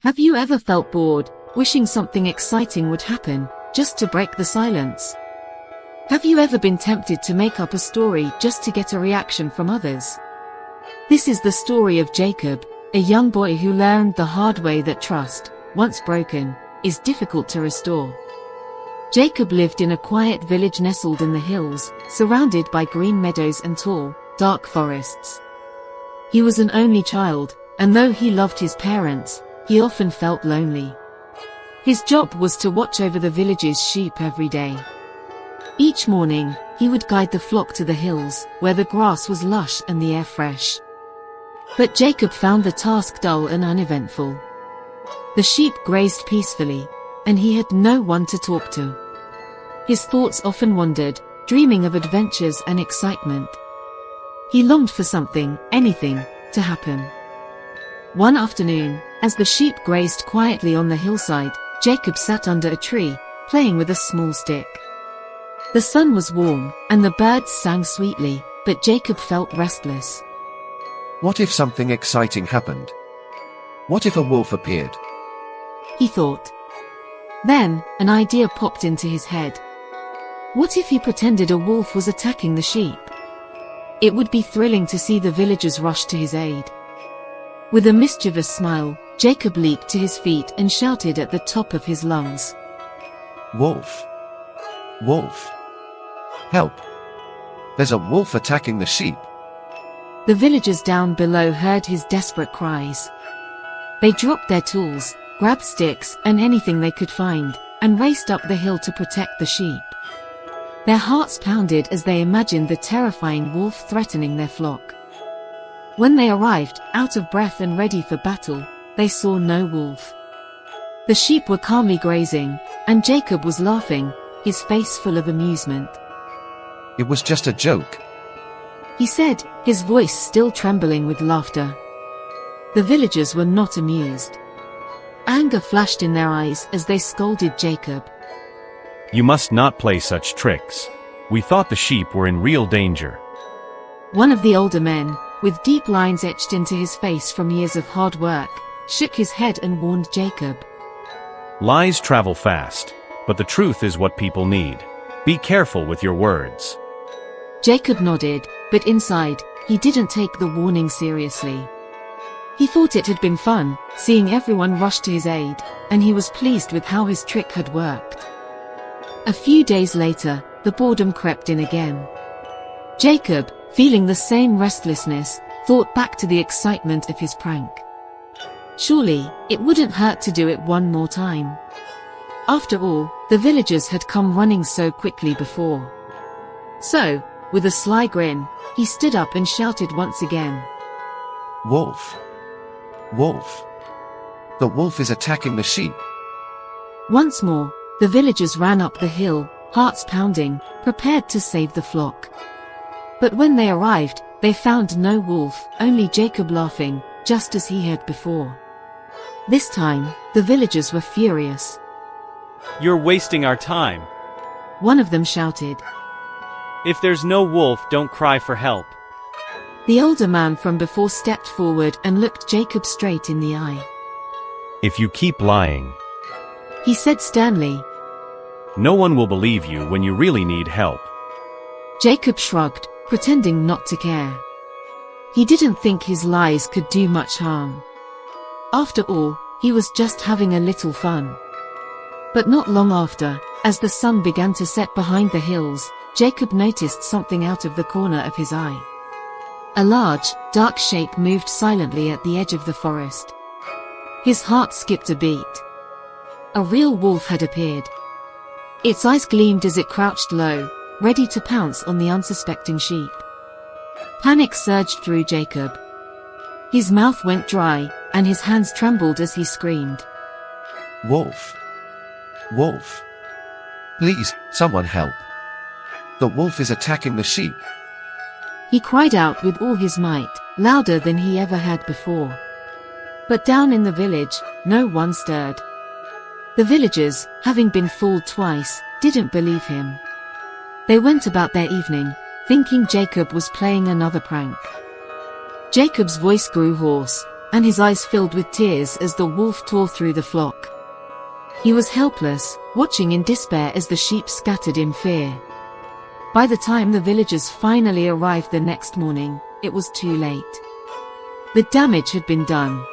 Have you ever felt bored, wishing something exciting would happen, just to break the silence? Have you ever been tempted to make up a story just to get a reaction from others? This is the story of Jacob, a young boy who learned the hard way that trust, once broken, is difficult to restore. Jacob lived in a quiet village nestled in the hills, surrounded by green meadows and tall, dark forests. He was an only child, and though he loved his parents, he often felt lonely. His job was to watch over the village's sheep every day. Each morning, he would guide the flock to the hills, where the grass was lush and the air fresh. But Jacob found the task dull and uneventful. The sheep grazed peacefully, and he had no one to talk to. His thoughts often wandered, dreaming of adventures and excitement. He longed for something, anything, to happen. One afternoon, as the sheep grazed quietly on the hillside, Jacob sat under a tree, playing with a small stick. The sun was warm, and the birds sang sweetly, but Jacob felt restless. What if something exciting happened? What if a wolf appeared? He thought. Then, an idea popped into his head. What if he pretended a wolf was attacking the sheep? It would be thrilling to see the villagers rush to his aid. With a mischievous smile, Jacob leaped to his feet and shouted at the top of his lungs. Wolf! Wolf! Help! There's a wolf attacking the sheep! The villagers down below heard his desperate cries. They dropped their tools, grabbed sticks and anything they could find, and raced up the hill to protect the sheep. Their hearts pounded as they imagined the terrifying wolf threatening their flock. When they arrived, out of breath and ready for battle, they saw no wolf. The sheep were calmly grazing, and Jacob was laughing, his face full of amusement. It was just a joke, he said, his voice still trembling with laughter. The villagers were not amused. Anger flashed in their eyes as they scolded Jacob. You must not play such tricks. We thought the sheep were in real danger. One of the older men, with deep lines etched into his face from years of hard work, shook his head and warned Jacob. Lies travel fast, but the truth is what people need. Be careful with your words. Jacob nodded, but inside, he didn't take the warning seriously. He thought it had been fun, seeing everyone rush to his aid, and he was pleased with how his trick had worked. A few days later, the boredom crept in again. Jacob, feeling the same restlessness, thought back to the excitement of his prank. Surely, it wouldn't hurt to do it one more time. After all, the villagers had come running so quickly before. So, with a sly grin, he stood up and shouted once again. Wolf! Wolf! The wolf is attacking the sheep! Once more, the villagers ran up the hill, hearts pounding, prepared to save the flock. But when they arrived, they found no wolf, only Jacob laughing, just as he had before. This time, the villagers were furious. You're wasting our time. One of them shouted. If there's no wolf, don't cry for help. The older man from before stepped forward and looked Jacob straight in the eye. If you keep lying, he said sternly, no one will believe you when you really need help. Jacob shrugged, pretending not to care. He didn't think his lies could do much harm. After all, he was just having a little fun. But not long after, as the sun began to set behind the hills, Jacob noticed something out of the corner of his eye. A large, dark shape moved silently at the edge of the forest. His heart skipped a beat. A real wolf had appeared. Its eyes gleamed as it crouched low, ready to pounce on the unsuspecting sheep. Panic surged through Jacob. His mouth went dry, and his hands trembled as he screamed. Wolf! Wolf! Please, someone help! The wolf is attacking the sheep! He cried out with all his might, louder than he ever had before. But down in the village, no one stirred. The villagers, having been fooled twice, didn't believe him. They went about their evening, thinking Jacob was playing another prank. Jacob's voice grew hoarse, and his eyes filled with tears as the wolf tore through the flock. He was helpless, watching in despair as the sheep scattered in fear. By the time the villagers finally arrived the next morning, it was too late. The damage had been done.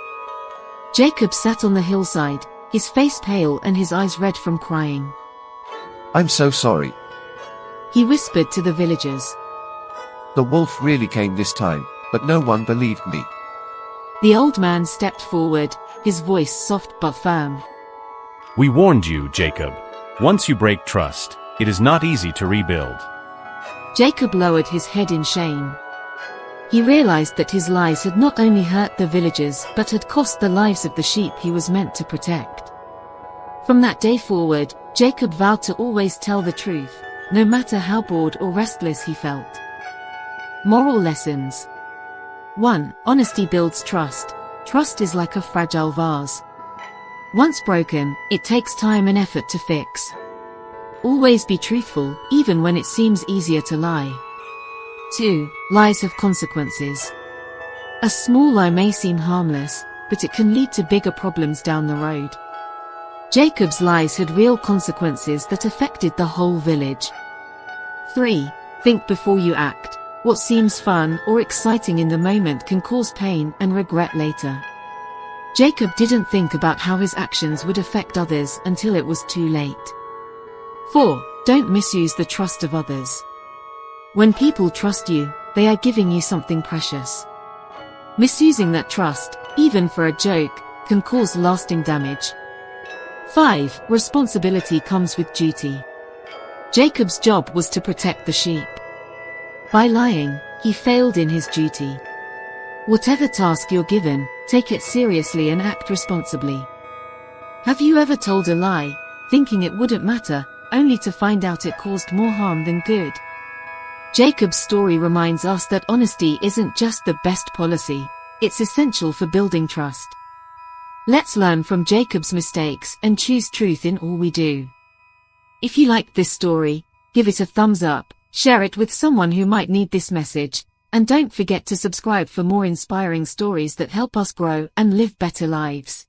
Jacob sat on the hillside, his face pale and his eyes red from crying. I'm so sorry. He whispered to the villagers. The wolf really came this time, but no one believed me. The old man stepped forward, his voice soft but firm. We warned you, Jacob. Once you break trust, it is not easy to rebuild. Jacob lowered his head in shame. He realized that his lies had not only hurt the villagers but had cost the lives of the sheep he was meant to protect. From that day forward, Jacob vowed to always tell the truth, no matter how bored or restless he felt. Moral lessons. 1. Honesty builds trust. Trust is like a fragile vase. Once broken, it takes time and effort to fix. Always be truthful, even when it seems easier to lie. 2. Lies have consequences. A small lie may seem harmless, but it can lead to bigger problems down the road. Jacob's lies had real consequences that affected the whole village. 3. Think before you act. What seems fun or exciting in the moment can cause pain and regret later. Jacob didn't think about how his actions would affect others until it was too late. 4. Don't misuse the trust of others. When people trust you, they are giving you something precious. Misusing that trust, even for a joke, can cause lasting damage. 5. Responsibility comes with duty. Jacob's job was to protect the sheep. By lying, he failed in his duty. Whatever task you're given, take it seriously and act responsibly. Have you ever told a lie, thinking it wouldn't matter, only to find out it caused more harm than good? Jacob's story reminds us that honesty isn't just the best policy, it's essential for building trust. Let's learn from Jacob's mistakes and choose truth in all we do. If you liked this story, give it a thumbs up, share it with someone who might need this message, and don't forget to subscribe for more inspiring stories that help us grow and live better lives.